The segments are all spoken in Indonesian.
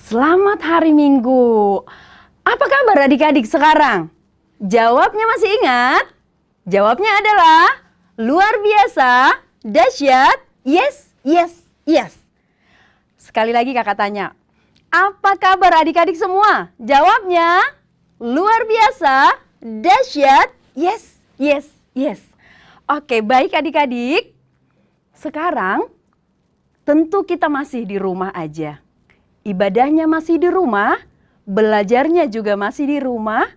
Selamat hari Minggu. Apa kabar adik-adik sekarang? Jawabnya masih ingat? Jawabnya adalah luar biasa, dahsyat, yes, yes, yes. Sekali lagi kakak tanya, apa kabar adik-adik semua? Jawabnya luar biasa, dahsyat, yes, yes, yes. Oke, baik adik-adik. Sekarang tentu kita masih di rumah aja. Ibadahnya masih di rumah, belajarnya juga masih di rumah,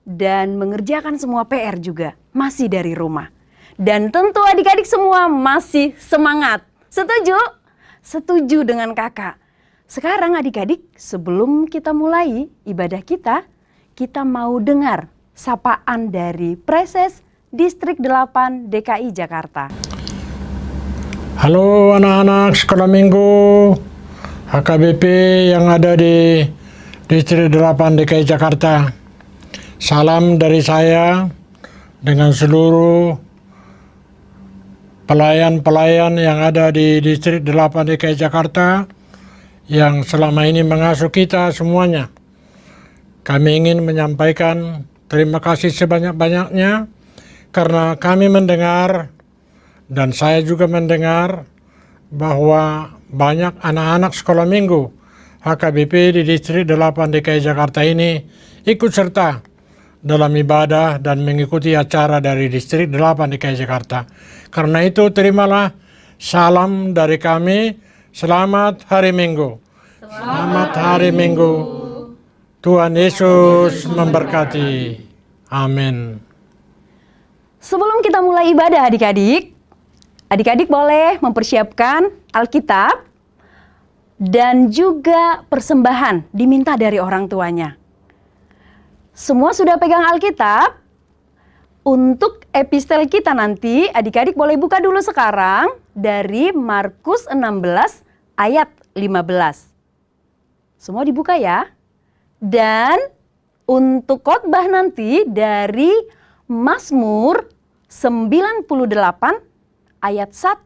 dan mengerjakan semua PR juga masih dari rumah. Dan tentu adik-adik semua masih semangat. Setuju? Setuju dengan kakak. Sekarang adik-adik, sebelum kita mulai ibadah kita mau dengar sapaan dari Preses Distrik 8 DKI Jakarta. Halo anak-anak sekolah minggu HKBP yang ada di Distrik 8 DKI Jakarta. Salam dari saya dengan seluruh pelayan-pelayan yang ada di Distrik 8 DKI Jakarta yang selama ini mengasuh kita semuanya. Kami ingin menyampaikan terima kasih sebanyak-banyaknya karena kami mendengar dan saya juga mendengar bahwa banyak anak-anak sekolah minggu HKBP di Distrik 8 DKI Jakarta ini ikut serta dalam ibadah dan mengikuti acara dari Distrik 8 DKI Jakarta. Karena itu terimalah salam dari kami, selamat hari Minggu. Selamat hari Minggu. Tuhan Yesus memberkati. Amin. Sebelum kita mulai ibadah adik-adik boleh mempersiapkan Alkitab dan juga persembahan diminta dari orang tuanya. Semua sudah pegang Alkitab? Untuk epistel kita nanti, adik-adik boleh buka dulu sekarang dari Markus 16 ayat 15. Semua dibuka ya. Dan untuk khotbah nanti dari Mazmur 98 ayat 1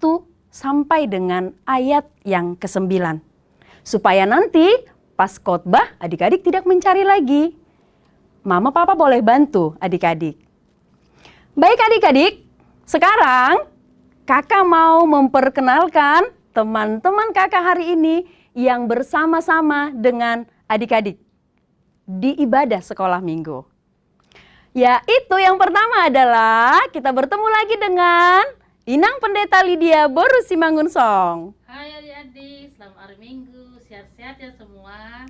sampai dengan ayat yang ke-9. Supaya nanti pas khotbah adik-adik tidak mencari lagi. Mama papa boleh bantu adik-adik. Baik adik-adik, sekarang kakak mau memperkenalkan teman-teman kakak hari ini yang bersama-sama dengan adik-adik di ibadah sekolah minggu. Yaitu yang pertama adalah kita bertemu lagi dengan Inang Pendeta Lydia Boru Simangunsong. Hai adik-adik, selamat hari Minggu, sehat-sehat ya semua.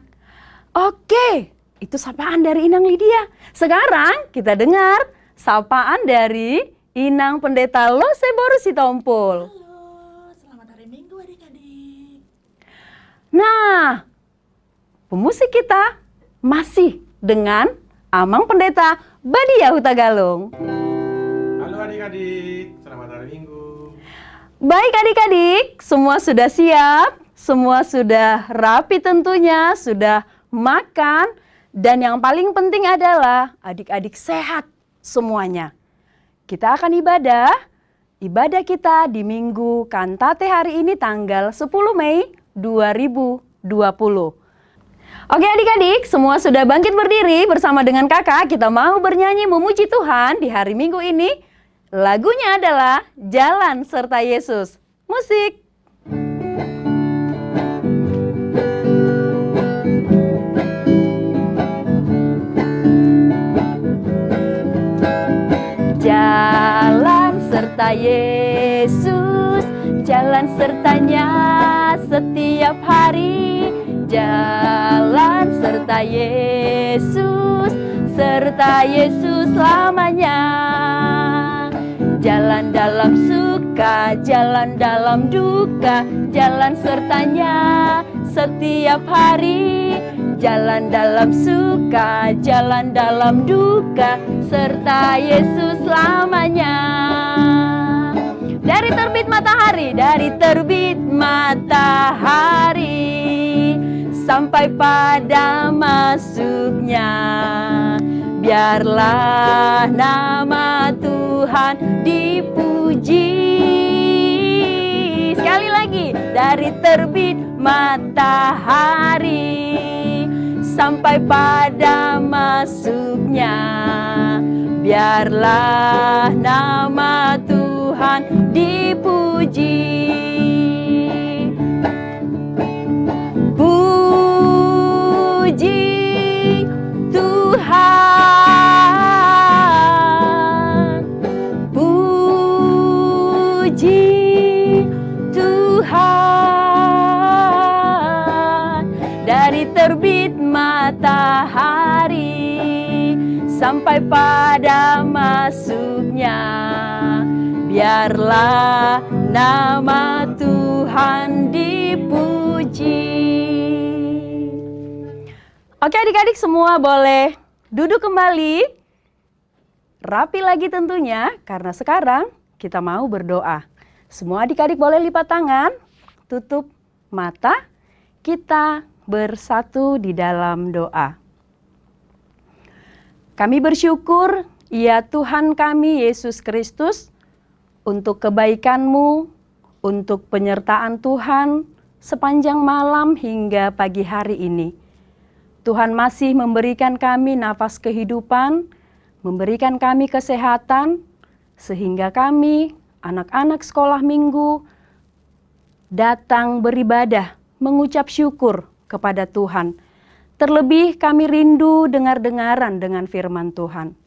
Oke, itu sapaan dari Inang Lydia. Sekarang kita dengar sapaan dari Inang Pendeta Lose Boru Sitompul. Halo, selamat hari Minggu adik-adik. Nah, pemusik kita masih dengan Amang Pendeta Badia Huta Galung. Halo adik-adik, selamat hari Minggu. Baik adik-adik, semua sudah siap, semua sudah rapi tentunya, sudah makan, dan yang paling penting adalah adik-adik sehat semuanya. Kita akan ibadah kita di Minggu Kantate hari ini tanggal 10 Mei 2020. Oke adik-adik, semua sudah bangkit berdiri bersama dengan kakak, kita mau bernyanyi memuji Tuhan di hari Minggu ini. Lagunya adalah Jalan Serta Yesus. Musik. Jalan serta Yesus, jalan sertanya setiap hari. Jalan serta Yesus selamanya. Jalan dalam suka, jalan dalam duka, jalan sertanya setiap hari. Jalan dalam suka, jalan dalam duka, serta Yesus selamanya. Dari terbit matahari sampai pada masuknya, biarlah nama Tuhan dipuji. Sekali lagi, dari terbit matahari sampai pada masuknya. Biarlah nama Tuhan dipuji. Puji Tuhan, puji Tuhan. Dari terbit matahari sampai pada masuknya, biarlah nama Tuhan dipuji. Oke adik-adik semua boleh duduk kembali. Rapi lagi tentunya, karena sekarang kita mau berdoa. Semua adik-adik boleh lipat tangan, tutup mata, kita bersatu di dalam doa. Kami bersyukur, ya Tuhan kami Yesus Kristus, untuk kebaikan-Mu, untuk penyertaan Tuhan sepanjang malam hingga pagi hari ini. Tuhan masih memberikan kami nafas kehidupan, memberikan kami kesehatan, sehingga kami, anak-anak sekolah minggu, datang beribadah, mengucap syukur kepada Tuhan. Terlebih kami rindu dengar-dengaran dengan firman Tuhan.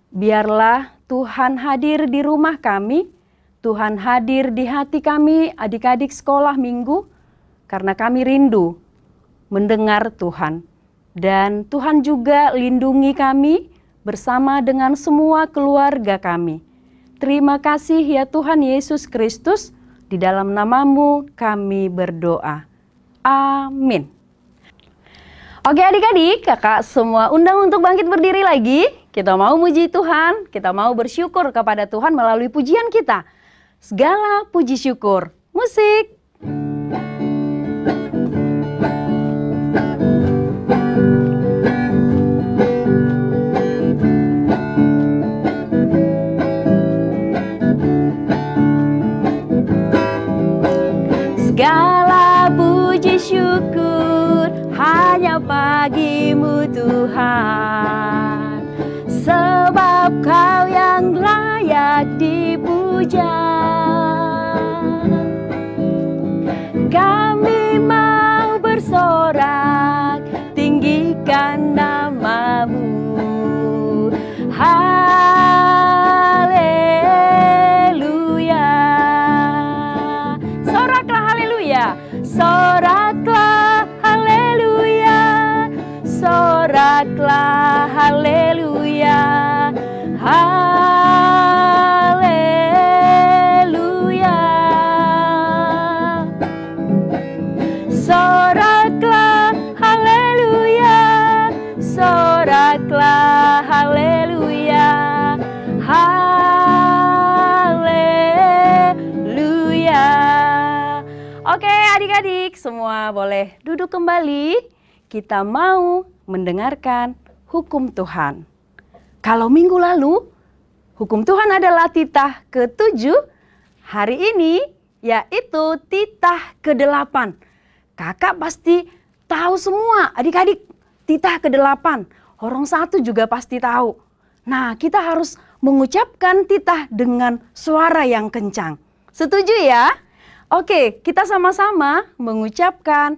Biarlah Tuhan hadir di rumah kami, Tuhan hadir di hati kami, adik-adik sekolah minggu, karena kami rindu mendengar Tuhan. Dan Tuhan juga lindungi kami bersama dengan semua keluarga kami. Terima kasih ya Tuhan Yesus Kristus, di dalam nama-Mu kami berdoa. Amin. Oke adik-adik, kakak semua undang untuk bangkit berdiri lagi. Kita mau muji Tuhan, kita mau bersyukur kepada Tuhan melalui pujian kita. Segala puji syukur. Musik. Segala puji syukur hanya bagi-Mu Tuhan, sebab Kau yang layak dipuja. Kami mau bersorak, tinggikan nama-Mu. Haleluya. Soraklah haleluya. Soraklah haleluya. Soraklah haleluya. Haleluya. Soraklah haleluya. Soraklah haleluya. Haleluya. Oke adik-adik semua boleh duduk kembali. Kita mau mendengarkan hukum Tuhan. Kalau minggu lalu hukum Tuhan adalah titah ke-7, hari ini yaitu titah ke-8. Kakak pasti tahu semua adik-adik titah ke-8. Orang satu juga pasti tahu. Nah kita harus mengucapkan titah dengan suara yang kencang. Setuju ya? Oke, kita sama-sama mengucapkan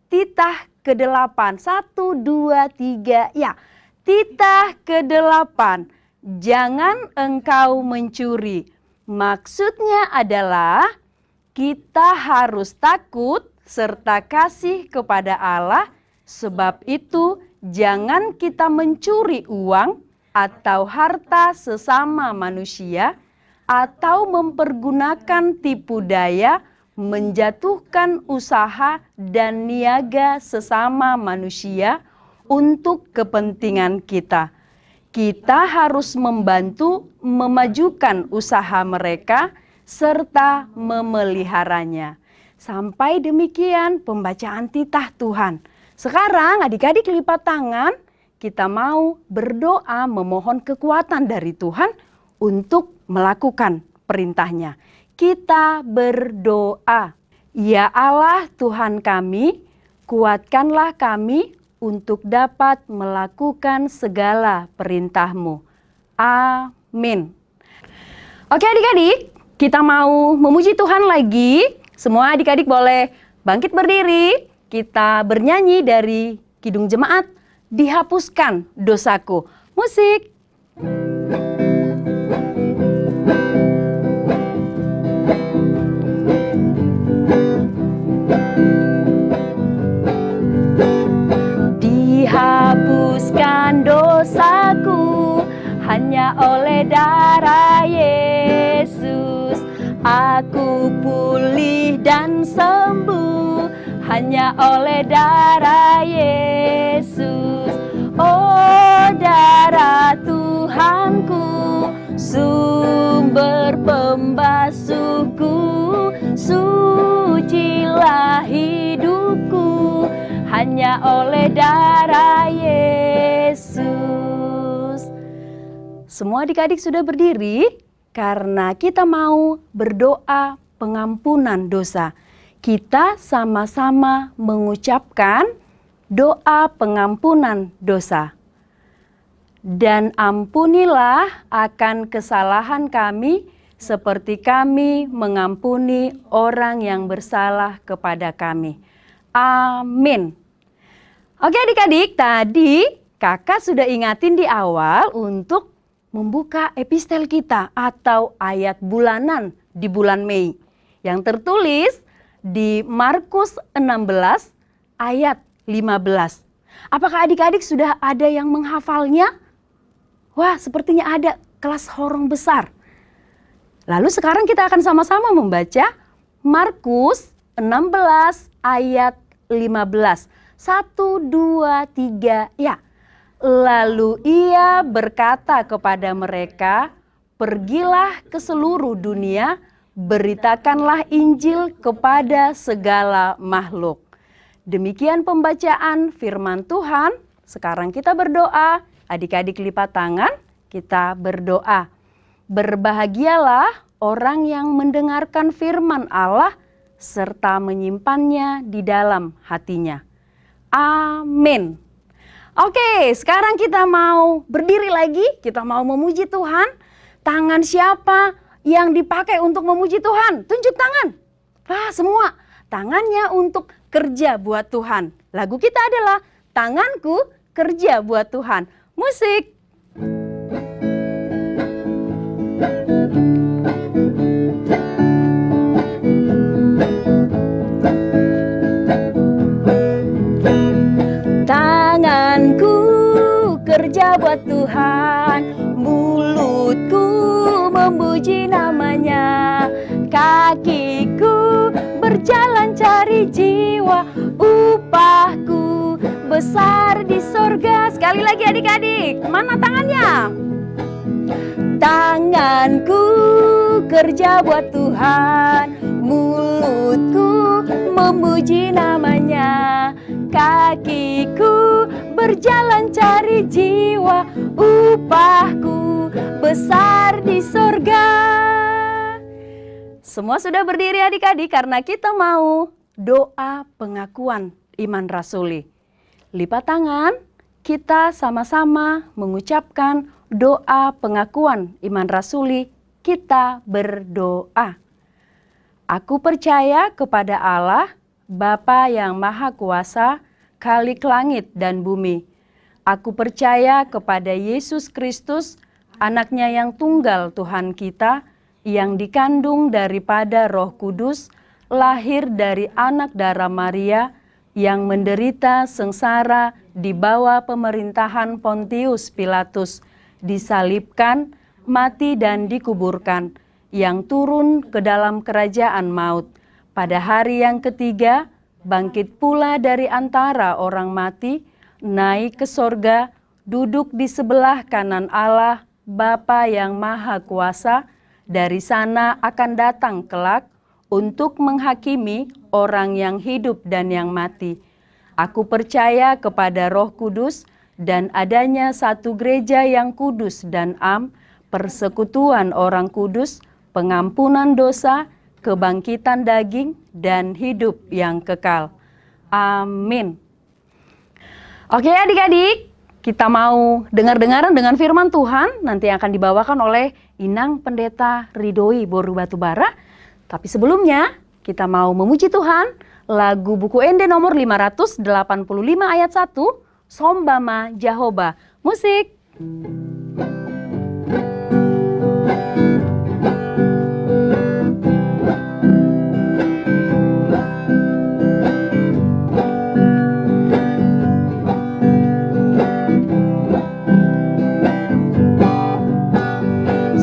titah ke-8. 1, 2, 3, ya. Titah ke-8. Jangan engkau mencuri. Maksudnya adalah kita harus takut serta kasih kepada Allah. Sebab itu jangan kita mencuri uang atau harta sesama manusia, atau mempergunakan tipu daya, menjatuhkan usaha dan niaga sesama manusia untuk kepentingan kita. Kita harus membantu memajukan usaha mereka serta memeliharanya. Sampai demikian pembacaan titah Tuhan. Sekarang adik-adik lipat tangan, kita mau berdoa memohon kekuatan dari Tuhan untuk melakukan perintahnya. Kita berdoa. Ya Allah Tuhan kami, kuatkanlah kami untuk dapat melakukan segala perintah-Mu. Amin. Oke adik-adik, kita mau memuji Tuhan lagi. Semua adik-adik boleh bangkit berdiri. Kita bernyanyi dari Kidung Jemaat, Dihapuskan Dosaku. Musik. Dihapuskan dosaku hanya oleh darah Yesus. Aku pulih dan sembuh hanya oleh darah Yesus. Oh darah Tuhanku, sumber pembasuhku, sucilah hidupku hanya oleh darah Yesus. Semua adik-adik sudah berdiri karena kita mau berdoa pengampunan dosa. Kita sama-sama mengucapkan doa pengampunan dosa. Dan ampunilah akan kesalahan kami seperti kami mengampuni orang yang bersalah kepada kami. Amin. Oke adik-adik, tadi kakak sudah ingatin di awal untuk membuka epistel kita atau ayat bulanan di bulan Mei yang tertulis di Markus 16 ayat 15. Apakah adik-adik sudah ada yang menghafalnya? Wah, sepertinya ada kelas horong besar. Lalu sekarang kita akan sama-sama membaca Markus 16 ayat 15. 1, 2, 3, ya. Lalu ia berkata kepada mereka, pergilah ke seluruh dunia, beritakanlah Injil kepada segala makhluk. Demikian pembacaan firman Tuhan. Sekarang kita berdoa. Adik-adik lipat tangan, kita berdoa. Berbahagialah orang yang mendengarkan firman Allah serta menyimpannya di dalam hatinya. Amin. Oke, sekarang kita mau berdiri lagi, kita mau memuji Tuhan. Tangan siapa yang dipakai untuk memuji Tuhan? Tunjuk tangan. Wah, semua tangannya untuk kerja buat Tuhan. Lagu kita adalah Tanganku Kerja Buat Tuhan. Musik. Tanganku kerja buat Tuhan, mulutku memuji namanya, kakiku berjalan cari jiwa, upahku besar di sorga. Sekali lagi adik-adik, mana tangannya? Tanganku kerja buat Tuhan, mulutku memuji namanya, kakiku berjalan cari jiwa, upahku besar di sorga. Semua sudah berdiri adik-adik karena kita mau doa pengakuan iman rasuli. Lipat tangan, kita sama-sama mengucapkan doa pengakuan iman rasuli. Kita berdoa. Aku percaya kepada Allah, Bapa yang Maha Kuasa, Khalik langit dan bumi. Aku percaya kepada Yesus Kristus, anaknya yang tunggal Tuhan kita, yang dikandung daripada Roh Kudus, lahir dari anak darah Maria, yang menderita sengsara di bawah pemerintahan Pontius Pilatus, disalibkan, mati dan dikuburkan, yang turun ke dalam kerajaan maut. Pada hari yang ketiga, bangkit pula dari antara orang mati, naik ke sorga, duduk di sebelah kanan Allah, Bapa yang Maha Kuasa. Dari sana akan datang kelak untuk menghakimi orang yang hidup dan yang mati. Aku percaya kepada Roh Kudus dan adanya satu gereja yang kudus dan persekutuan orang kudus, pengampunan dosa, kebangkitan daging, dan hidup yang kekal. Amin. Oke adik-adik, kita mau dengar-dengaran dengan firman Tuhan nanti yang akan dibawakan oleh Inang Pendeta Ridhoi Boru Batubara. Tapi sebelumnya kita mau memuji Tuhan, lagu buku Ende nomor 585 ayat 1, Sombama Jahoba. Musik.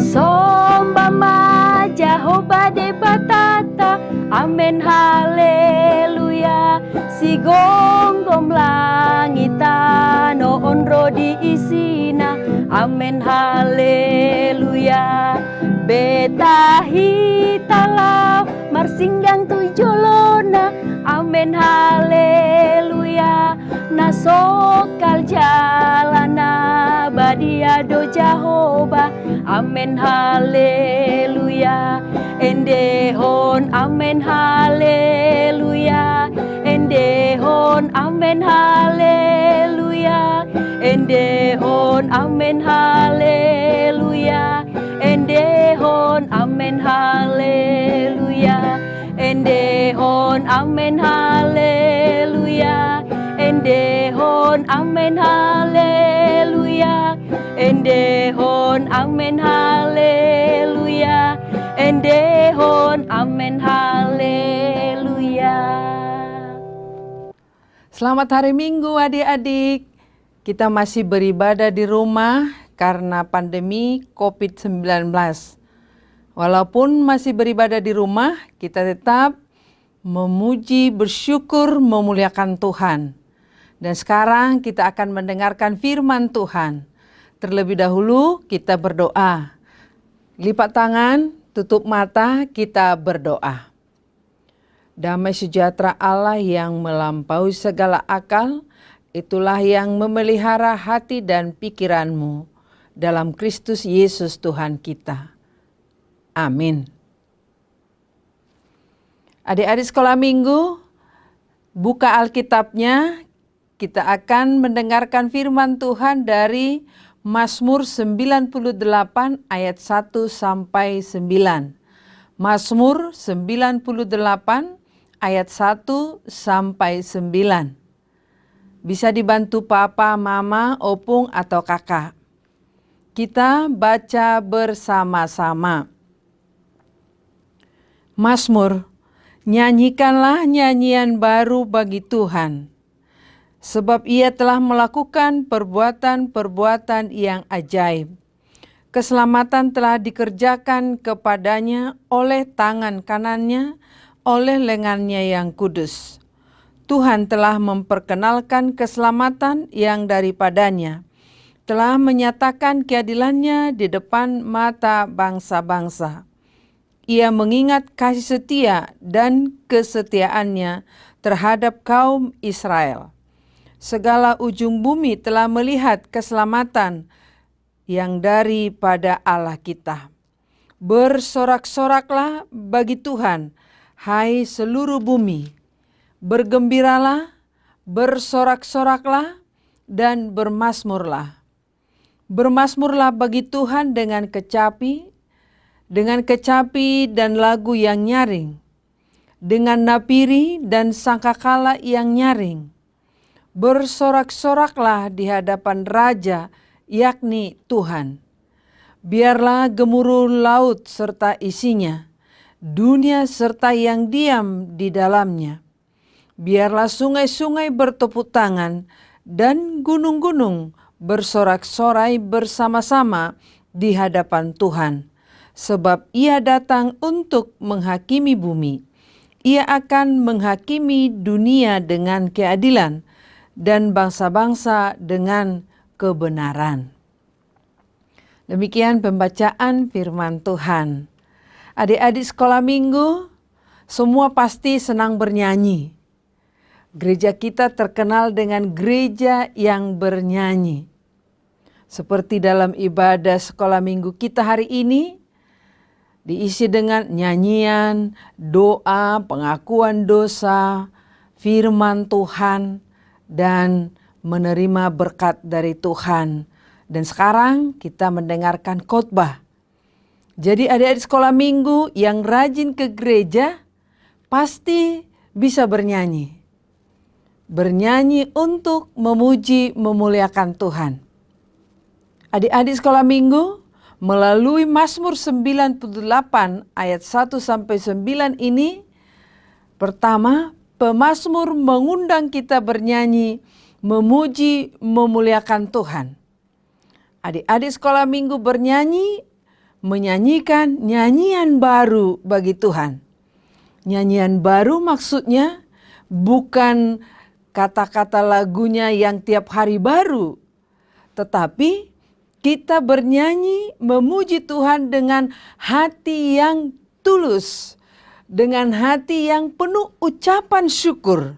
Sombama Jahoba de batata, amen haleluya. Si gonggom langita no onro di isina, amen haleluya. Beta hitalau marsinggang tu jolona, amen haleluya. Nasokal jalana badia do Jahoba, amen haleluya. Endehon amen haleluya. Endehon amen haleluya. Endehon amen haleluya. Endehon amen haleluya. Endehon amen haleluya. Endehon amen haleluya. Endehon amen haleluya. Endehon amen haleluya. Selamat hari Minggu adik-adik. Kita masih beribadah di rumah karena pandemi COVID-19. Walaupun masih beribadah di rumah, kita tetap memuji, bersyukur, memuliakan Tuhan. Dan sekarang kita akan mendengarkan firman Tuhan. Terlebih dahulu kita berdoa. Lipat tangan, tutup mata, kita berdoa. Damai sejahtera Allah yang melampaui segala akal, itulah yang memelihara hati dan pikiranmu dalam Kristus Yesus Tuhan kita. Amin. Adik-adik sekolah minggu, buka Alkitabnya, kita akan mendengarkan firman Tuhan dari Mazmur 98 ayat 1 sampai 9. Mazmur 98 ayat 1 sampai 9. Bisa dibantu papa, mama, opung, atau kakak. Kita baca bersama-sama. Mazmur, nyanyikanlah nyanyian baru bagi Tuhan, sebab Ia telah melakukan perbuatan-perbuatan yang ajaib. Keselamatan telah dikerjakan kepadanya oleh tangan kanannya, oleh lengannya yang kudus. Tuhan telah memperkenalkan keselamatan yang daripadanya, telah menyatakan keadilannya di depan mata bangsa-bangsa. Ia mengingat kasih setia dan kesetiaannya terhadap kaum Israel. Segala ujung bumi telah melihat keselamatan yang daripada Allah kita. Bersorak-soraklah bagi Tuhan, hai seluruh bumi. Bergembiralah, bersorak-soraklah, dan bermasmurlah. Bermasmurlah bagi Tuhan dengan kecapi dan lagu yang nyaring, dengan napiri dan sangkakala yang nyaring. Bersorak-soraklah di hadapan Raja, yakni Tuhan. Biarlah gemuruh laut serta isinya, dunia serta yang diam di dalamnya. Biarlah sungai-sungai bertepuk tangan dan gunung-gunung bersorak-sorai bersama-sama di hadapan Tuhan. Sebab Ia datang untuk menghakimi bumi. Ia akan menghakimi dunia dengan keadilan dan bangsa-bangsa dengan kebenaran. Demikian pembacaan firman Tuhan. Adik-adik sekolah minggu, semua pasti senang bernyanyi. Gereja kita terkenal dengan gereja yang bernyanyi. Seperti dalam ibadah sekolah minggu kita hari ini, diisi dengan nyanyian, doa, pengakuan dosa, firman Tuhan, dan menerima berkat dari Tuhan. Dan sekarang kita mendengarkan khotbah. Jadi adik-adik sekolah minggu yang rajin ke gereja pasti bisa bernyanyi. Bernyanyi untuk memuji, memuliakan Tuhan. Adik-adik sekolah minggu melalui Mazmur 98 ayat 1-9 ini, pertama, pemazmur mengundang kita bernyanyi, memuji, memuliakan Tuhan. Adik-adik sekolah minggu bernyanyi, menyanyikan nyanyian baru bagi Tuhan. Nyanyian baru maksudnya bukan kata-kata lagunya yang tiap hari baru, tetapi kita bernyanyi memuji Tuhan dengan hati yang tulus, dengan hati yang penuh ucapan syukur,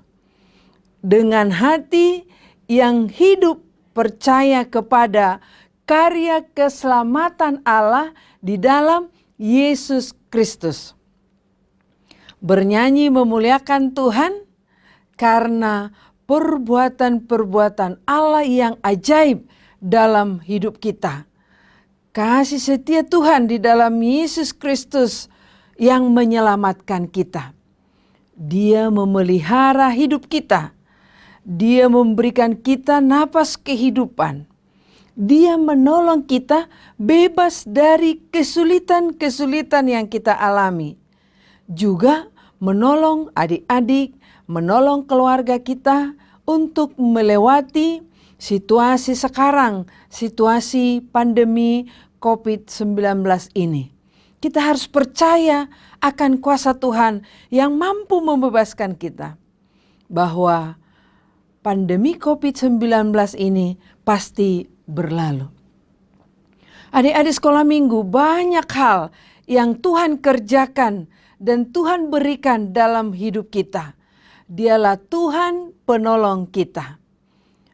dengan hati yang hidup percaya kepada karya keselamatan Allah di dalam Yesus Kristus. Bernyanyi memuliakan Tuhan karena perbuatan-perbuatan Allah yang ajaib dalam hidup kita. Kasih setia Tuhan di dalam Yesus Kristus yang menyelamatkan kita. Dia memelihara hidup kita. Dia memberikan kita napas kehidupan. Dia menolong kita bebas dari kesulitan-kesulitan yang kita alami. Juga menolong adik-adik, menolong keluarga kita untuk melewati situasi sekarang, situasi pandemi COVID-19 ini. Kita harus percaya akan kuasa Tuhan yang mampu membebaskan kita. Bahwa pandemi COVID-19 ini pasti berlalu. Adik-adik sekolah minggu, banyak hal yang Tuhan kerjakan dan Tuhan berikan dalam hidup kita. Dialah Tuhan penolong kita.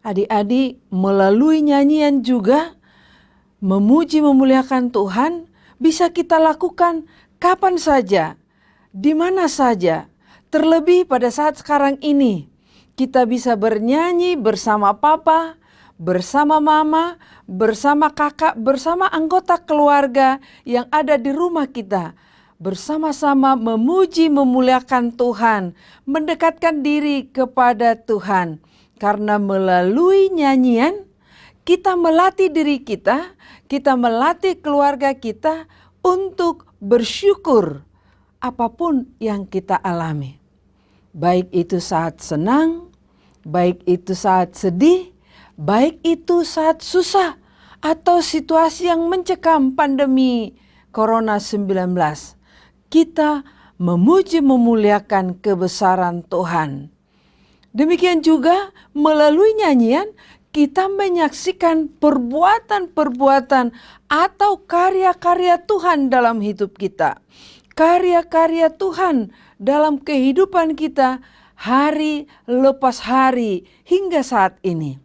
Adik-adik melalui nyanyian juga memuji memuliakan Tuhan bisa kita lakukan kapan saja, di mana saja. Terlebih pada saat sekarang ini kita bisa bernyanyi bersama papa, bersama mama, bersama kakak, bersama anggota keluarga yang ada di rumah kita. Bersama-sama memuji memuliakan Tuhan, mendekatkan diri kepada Tuhan. Karena melalui nyanyian, kita melatih diri kita melatih keluarga kita untuk bersyukur apapun yang kita alami. Baik itu saat senang, baik itu saat sedih, baik itu saat susah, atau situasi yang mencekam pandemi Corona 19. Kita memuji memuliakan kebesaran Tuhan. Demikian juga melalui nyanyian kita menyaksikan perbuatan-perbuatan atau karya-karya Tuhan dalam hidup kita. Karya-karya Tuhan dalam kehidupan kita hari lepas hari hingga saat ini.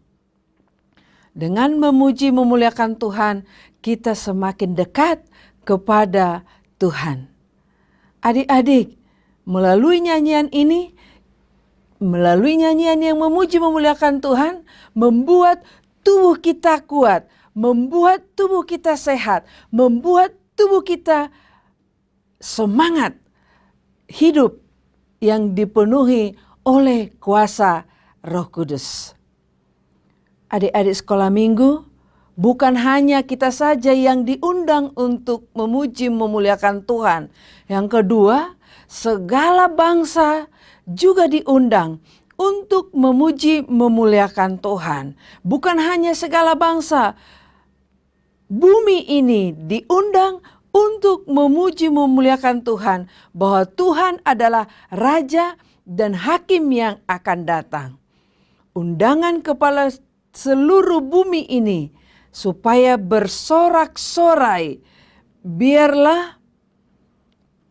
Dengan memuji memuliakan Tuhan, kita semakin dekat kepada Tuhan. Adik-adik, melalui nyanyian ini, melalui nyanyian yang memuji memuliakan Tuhan, membuat tubuh kita kuat, membuat tubuh kita sehat, membuat tubuh kita semangat hidup yang dipenuhi oleh kuasa Roh Kudus. Adik-adik sekolah minggu, bukan hanya kita saja yang diundang untuk memuji memuliakan Tuhan. Yang kedua, segala bangsa juga diundang untuk memuji memuliakan Tuhan. Bukan hanya segala bangsa, bumi ini diundang untuk memuji memuliakan Tuhan, bahwa Tuhan adalah Raja dan Hakim yang akan datang. Undangan kepala seluruh bumi ini supaya bersorak-sorai, biarlah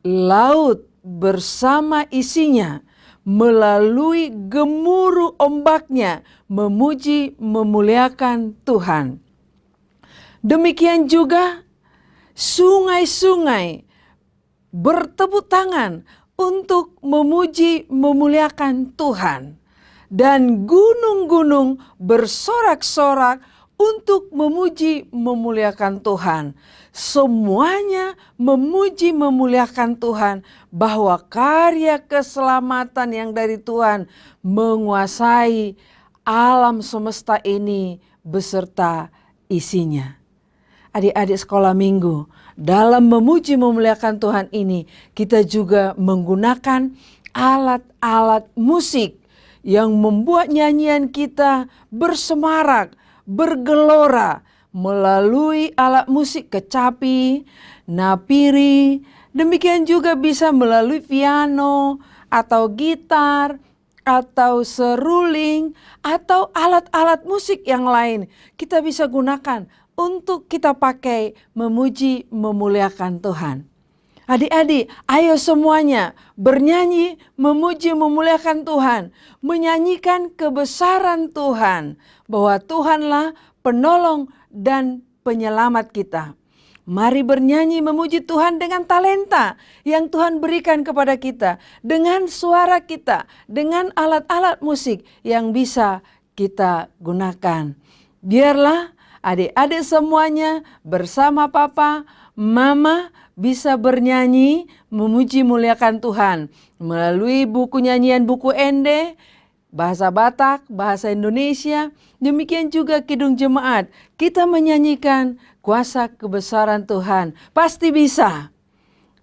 laut bersama isinya melalui gemuruh ombaknya memuji memuliakan Tuhan. Demikian juga sungai-sungai bertepuk tangan untuk memuji memuliakan Tuhan. dan gunung-gunung bersorak-sorak untuk memuji memuliakan Tuhan. Semuanya memuji memuliakan Tuhan, bahwa karya keselamatan yang dari Tuhan menguasai alam semesta ini beserta isinya. Adik-adik sekolah minggu, dalam memuji memuliakan Tuhan ini, kita juga menggunakan alat-alat musik yang membuat nyanyian kita bersemarak, bergelora melalui alat musik kecapi, napiri, demikian juga bisa melalui piano atau gitar atau seruling atau alat-alat musik yang lain. Kita bisa gunakan untuk kita pakai memuji memuliakan Tuhan. Adik-adik, ayo semuanya bernyanyi memuji memuliakan Tuhan, menyanyikan kebesaran Tuhan, bahwa Tuhanlah penolong dan penyelamat kita. Mari bernyanyi memuji Tuhan dengan talenta yang Tuhan berikan kepada kita, dengan suara kita, dengan alat-alat musik yang bisa kita gunakan. Biarlah adik-adik semuanya bersama papa, mama bisa bernyanyi memuji muliakan Tuhan melalui buku nyanyian buku Ende, bahasa Batak, bahasa Indonesia, demikian juga Kidung Jemaat. Kita menyanyikan kuasa kebesaran Tuhan. Pasti bisa.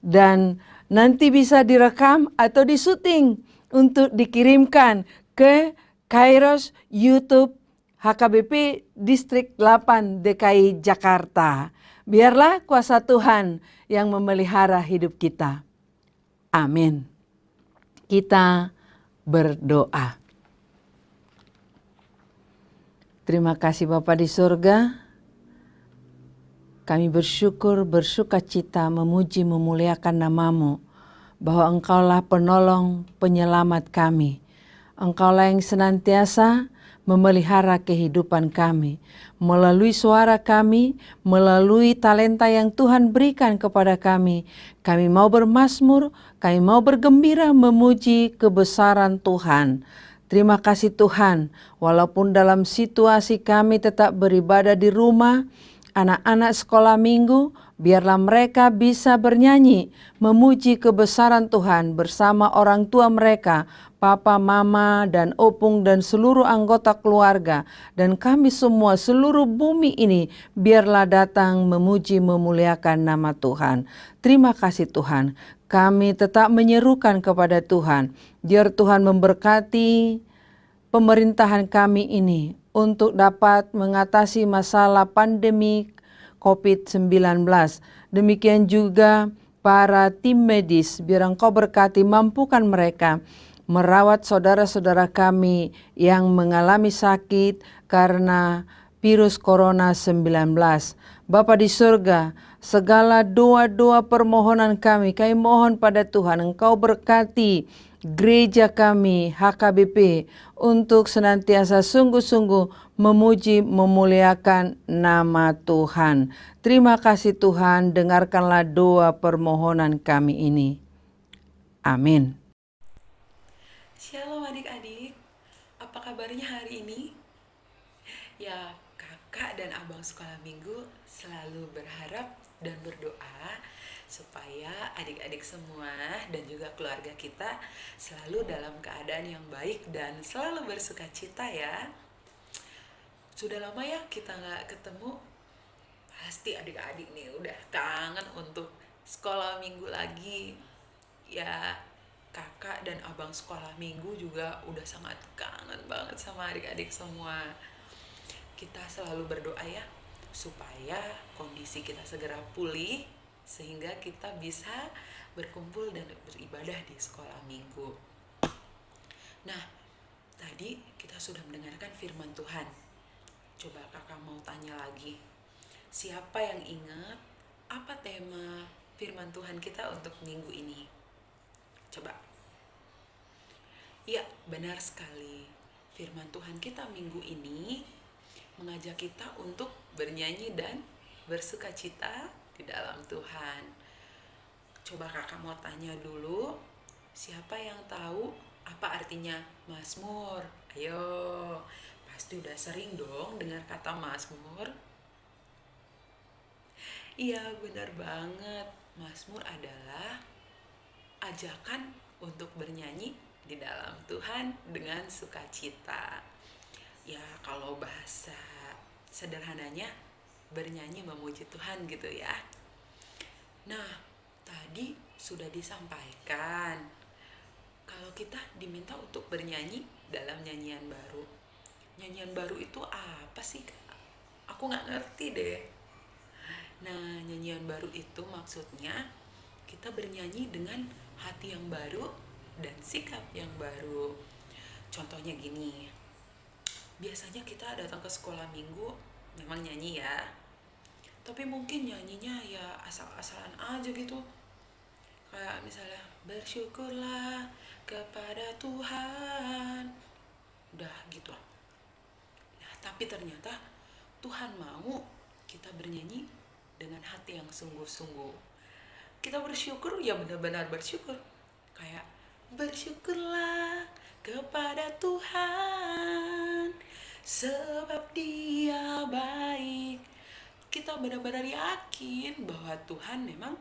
Dan nanti bisa direkam atau disuting untuk dikirimkan ke Kairos YouTube HKBP Distrik 8 DKI Jakarta. Biarlah kuasa Tuhan yang memelihara hidup kita. Amin. Kita berdoa. Terima kasih Bapa di surga. Kami bersyukur, bersuka cita, memuji, memuliakan nama-Mu, bahwa Engkaulah penolong, penyelamat kami. Engkaulah yang senantiasa memelihara kehidupan kami. Melalui suara kami, melalui talenta yang Tuhan berikan kepada kami mau bermazmur, kami mau bergembira memuji kebesaran Tuhan. Terima kasih Tuhan, walaupun dalam situasi kami tetap beribadah di rumah, anak-anak sekolah minggu, biarlah mereka bisa bernyanyi, memuji kebesaran Tuhan bersama orang tua mereka, papa, mama, dan opung, dan seluruh anggota keluarga. Dan kami semua, seluruh bumi ini, biarlah datang memuji memuliakan nama Tuhan. Terima kasih Tuhan. Kami tetap menyerukan kepada Tuhan. Biar Tuhan memberkati pemerintahan kami ini untuk dapat mengatasi masalah pandemi COVID-19. Demikian juga para tim medis, biar Engkau berkati, mampukan mereka merawat saudara-saudara kami yang mengalami sakit karena virus corona 19. Bapa di surga, segala doa-doa permohonan kami mohon pada Tuhan, Engkau berkati gereja kami HKBP untuk senantiasa sungguh-sungguh memuji memuliakan nama Tuhan. Terima kasih Tuhan, dengarkanlah doa permohonan kami ini. Amin. Shalom adik-adik, apa kabarnya hari ini? Ya, kakak dan abang sekolah minggu selalu berharap dan berdoa supaya adik-adik semua dan juga keluarga kita selalu dalam keadaan yang baik dan selalu bersuka cita ya. Sudah lama ya kita nggak ketemu, pasti adik-adik nih udah kangen untuk sekolah minggu lagi. Ya, kakak dan abang sekolah minggu juga udah sangat kangen banget sama adik-adik semua. Kita selalu berdoa ya, supaya kondisi kita segera pulih, sehingga kita bisa berkumpul dan beribadah di sekolah minggu. Nah, tadi kita sudah mendengarkan firman Tuhan. Coba kakak mau tanya lagi, siapa yang ingat apa tema firman Tuhan kita untuk minggu ini? Coba. Ya, benar sekali. Firman Tuhan kita minggu ini mengajak kita untuk bernyanyi dan bersuka cita di dalam Tuhan. Coba kakak mau tanya dulu, siapa yang tahu apa artinya mazmur? Ayo, pasti udah sering dong dengar kata Mazmur. Iya, benar banget. Mazmur adalah ajakan untuk bernyanyi di dalam Tuhan dengan sukacita. Ya, kalau bahasa sederhananya bernyanyi memuji Tuhan gitu ya. Nah, tadi sudah disampaikan kalau kita diminta untuk bernyanyi dalam nyanyian baru. Nyanyian baru itu apa sih, Kak? Aku nggak ngerti deh. Nah, nyanyian baru itu maksudnya kita bernyanyi dengan hati yang baru dan sikap yang baru. Contohnya gini, biasanya kita datang ke sekolah minggu memang nyanyi ya, tapi mungkin nyanyinya ya asal-asalan aja gitu. Kayak misalnya, bersyukurlah kepada Tuhan. Udah gitu. Nah, tapi ternyata Tuhan mau kita bernyanyi dengan hati yang sungguh-sungguh. Kita bersyukur ya benar-benar bersyukur. Kayak, bersyukurlah kepada Tuhan sebab Dia baik. Kita benar-benar yakin bahwa Tuhan memang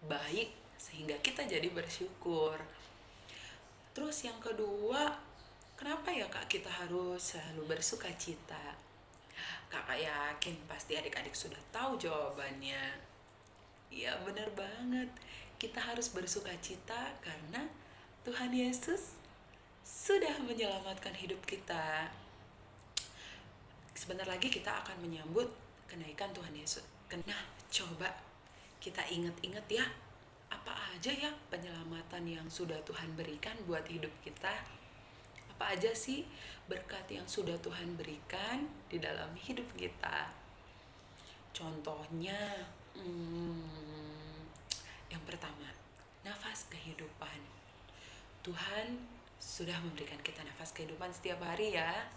baik sehingga kita jadi bersyukur. Terus yang kedua, kenapa ya Kak kita harus selalu bersuka cita? Kakak yakin pasti adik-adik sudah tahu jawabannya. Ya benar banget, kita harus bersuka cita karena Tuhan Yesus sudah menyelamatkan hidup kita. Sebentar lagi kita akan menyambut kenaikan Tuhan Yesus. Nah, coba kita ingat-ingat ya, apa aja ya penyelamatan yang sudah Tuhan berikan buat hidup kita? Apa aja sih berkat yang sudah Tuhan berikan di dalam hidup kita? Contohnya, yang pertama, nafas kehidupan. Tuhan sudah memberikan kita nafas kehidupan setiap hari ya.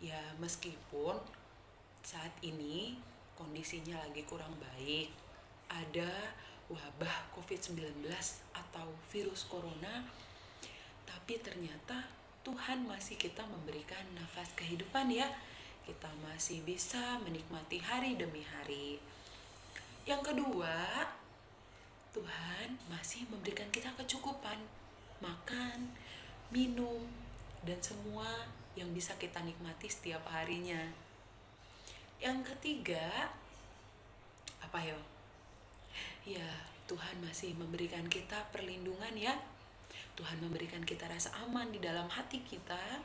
Ya meskipun saat ini kondisinya lagi kurang baik, ada wabah COVID-19 atau virus corona, tapi ternyata Tuhan masih kita memberikan nafas kehidupan ya. Kita masih bisa menikmati hari demi hari. Yang kedua, Tuhan masih memberikan kita kecukupan makan, minum, dan semua yang bisa kita nikmati setiap harinya. Yang ketiga, apa yo? Ya, Tuhan masih memberikan kita perlindungan ya. Tuhan memberikan kita rasa aman di dalam hati kita,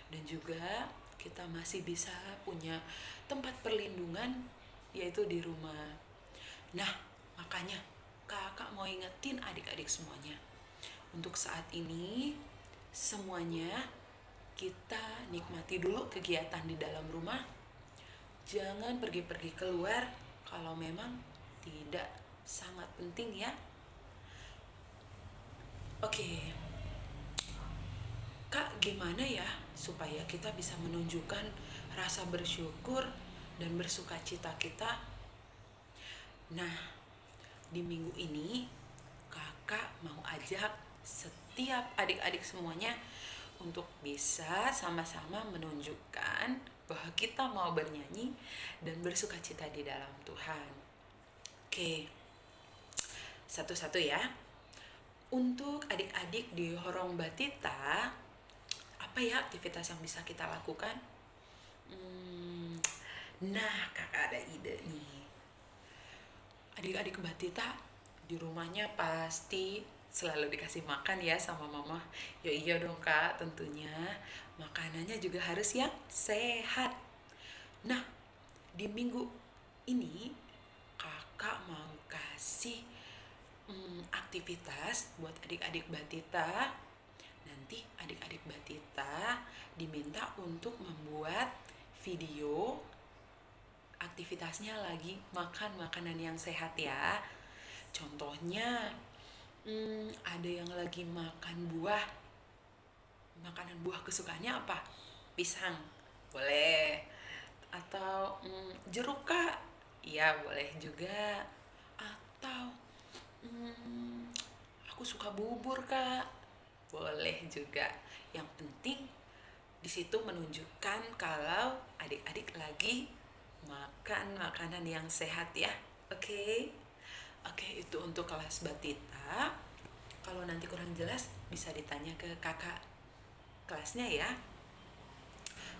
dan juga kita masih bisa punya tempat perlindungan, yaitu di rumah. Nah, makanya kakak mau ingetin adik-adik semuanya, untuk saat ini semuanya kita nikmati dulu kegiatan di dalam rumah. Jangan pergi-pergi keluar kalau memang tidak sangat penting ya. Oke, Kak, gimana ya supaya kita bisa menunjukkan rasa bersyukur dan bersukacita kita? Nah, di minggu ini kakak mau ajak setiap adik-adik semuanya untuk bisa sama-sama menunjukkan bahwa kita mau bernyanyi dan bersukacita di dalam Tuhan. Oke, satu-satu ya. Untuk adik-adik di Horong Batita, apa ya aktivitas yang bisa kita lakukan? Nah, kakak ada ide nih. Adik-adik Batita di rumahnya pasti selalu dikasih makan ya sama mama. Ya iya dong Kak, tentunya makanannya juga harus yang sehat. Nah, di minggu ini kakak mau kasih aktivitas buat adik-adik Batita. Nanti adik-adik Batita diminta untuk membuat video aktivitasnya lagi makan makanan yang sehat ya. Contohnya ada yang lagi makan buah. Makanan buah kesukaannya apa? Pisang, boleh. Atau jeruk Kak? Iya boleh juga. Atau aku suka bubur Kak, boleh juga. Yang penting Di situ menunjukkan kalau adik-adik lagi makan makanan yang sehat ya. Oke. Oke, itu untuk kelas batita. Kalau nanti kurang jelas bisa ditanya ke kakak kelasnya ya.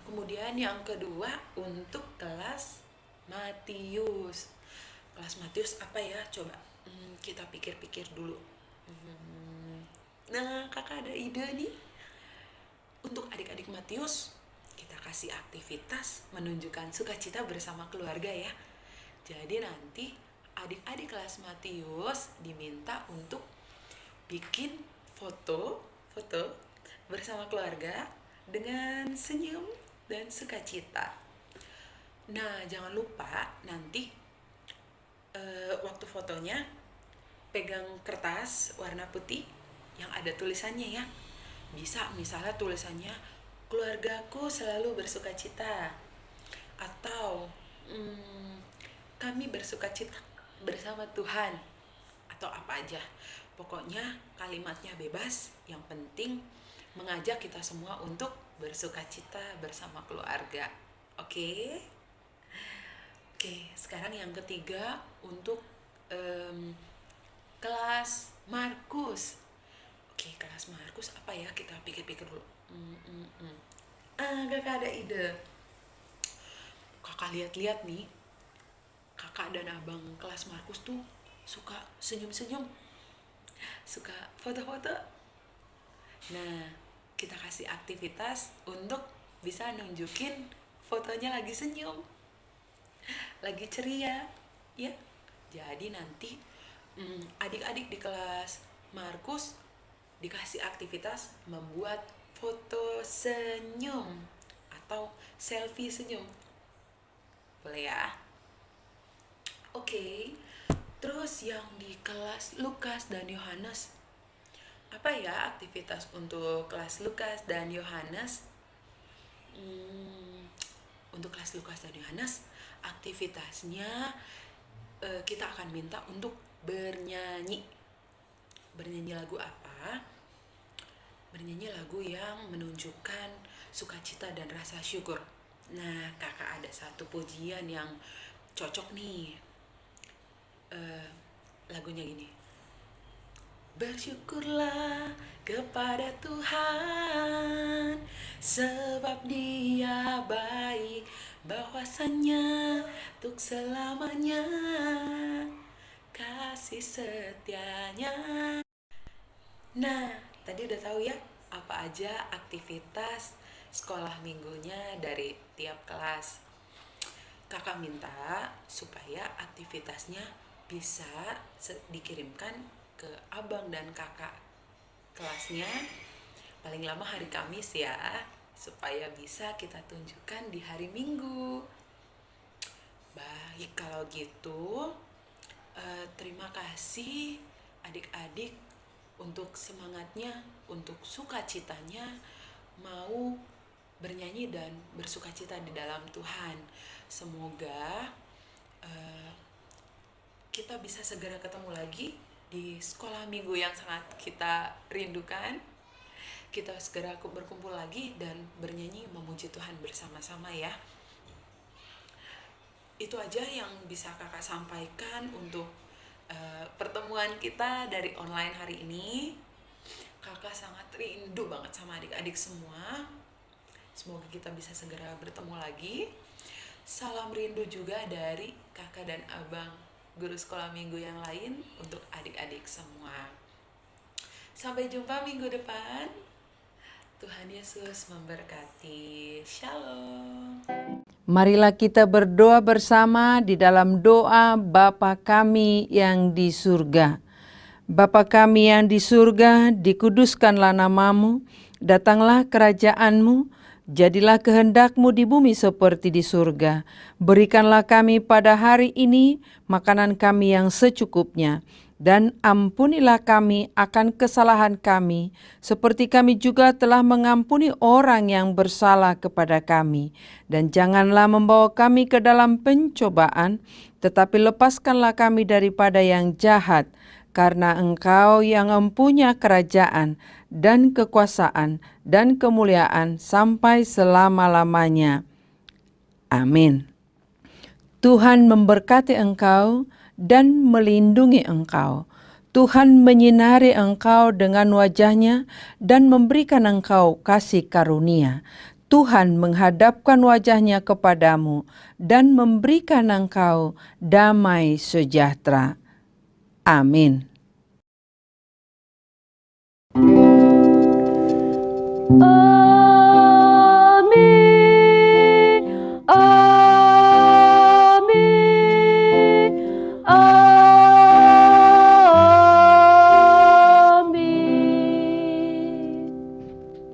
Kemudian yang kedua untuk kelas Matius. Kelas Matius apa ya? Coba kita pikir-pikir dulu. Nah, kakak ada ide nih. Untuk adik-adik Matius, kita kasih aktivitas menunjukkan sukacita bersama keluarga ya. Jadi nanti adik-adik kelas Matius diminta untuk bikin foto bersama keluarga dengan senyum dan sukacita. Nah, jangan lupa nanti waktu fotonya pegang kertas warna putih yang ada tulisannya ya. Bisa misalnya tulisannya keluargaku selalu bersukacita, atau kami bersukacita bersama Tuhan, atau apa aja. Pokoknya kalimatnya bebas, yang penting mengajak kita semua untuk bersukacita bersama keluarga. Oke? Oke, sekarang yang ketiga untuk kelas Markus. Oke, kelas Markus apa ya? Kita pikir-pikir dulu. Kakak ada ide. Kakak lihat-lihat nih, kakak dan abang kelas Markus tuh suka senyum-senyum, suka foto-foto. Nah, kita kasih aktivitas untuk bisa nunjukin fotonya lagi senyum, lagi ceria, ya. Jadi nanti adik-adik di kelas Markus dikasih aktivitas membuat foto senyum atau selfie senyum. Boleh ya? Oke. Terus yang di kelas Lukas dan Yohanes, apa ya aktivitas untuk kelas Lukas dan Yohanes? Untuk kelas Lukas dan Yohanes, aktivitasnya kita akan minta untuk bernyanyi. Bernyanyi lagu apa? Bernyanyi lagu yang menunjukkan sukacita dan rasa syukur. Nah, kakak ada satu pujian yang cocok nih. Lagunya gini. Bersyukurlah kepada Tuhan, sebab Dia baik, bahwasannya untuk selamanya kasih setianya. Nah, tadi udah tahu ya apa aja aktivitas sekolah minggunya dari tiap kelas. Kakak minta supaya aktivitasnya bisa dikirimkan ke abang dan kakak kelasnya paling lama hari Kamis ya, supaya bisa kita tunjukkan di hari Minggu. Baik, kalau gitu terima kasih adik-adik untuk semangatnya, untuk sukacitanya mau bernyanyi dan bersukacita di dalam Tuhan. Semoga kita bisa segera ketemu lagi di sekolah minggu yang sangat kita rindukan. Kita segera berkumpul lagi dan bernyanyi memuji Tuhan bersama-sama ya. Itu aja yang bisa kakak sampaikan untuk pertemuan kita dari online hari ini. Kakak sangat rindu banget sama adik-adik semua. Semoga kita bisa segera bertemu lagi. Salam rindu juga dari kakak dan abang guru sekolah minggu yang lain untuk adik-adik semua. Sampai jumpa minggu depan. Tuhan Yesus memberkati. Shalom. Marilah kita berdoa bersama di dalam doa Bapa kami yang di surga. Bapa kami yang di surga, dikuduskanlah namamu, datanglah kerajaanmu, jadilah kehendak-Mu di bumi seperti di surga. Berikanlah kami pada hari ini makanan kami yang secukupnya, dan ampunilah kami akan kesalahan kami, seperti kami juga telah mengampuni orang yang bersalah kepada kami. Dan janganlah membawa kami ke dalam pencobaan, tetapi lepaskanlah kami daripada yang jahat, karena Engkau yang mempunyai kerajaan dan kekuasaan dan kemuliaan sampai selama-lamanya. Amin. Tuhan memberkati engkau dan melindungi engkau. Tuhan menyinari engkau dengan wajah-Nya dan memberikan engkau kasih karunia. Tuhan menghadapkan wajah-Nya kepadamu dan memberikan engkau damai sejahtera. Amin.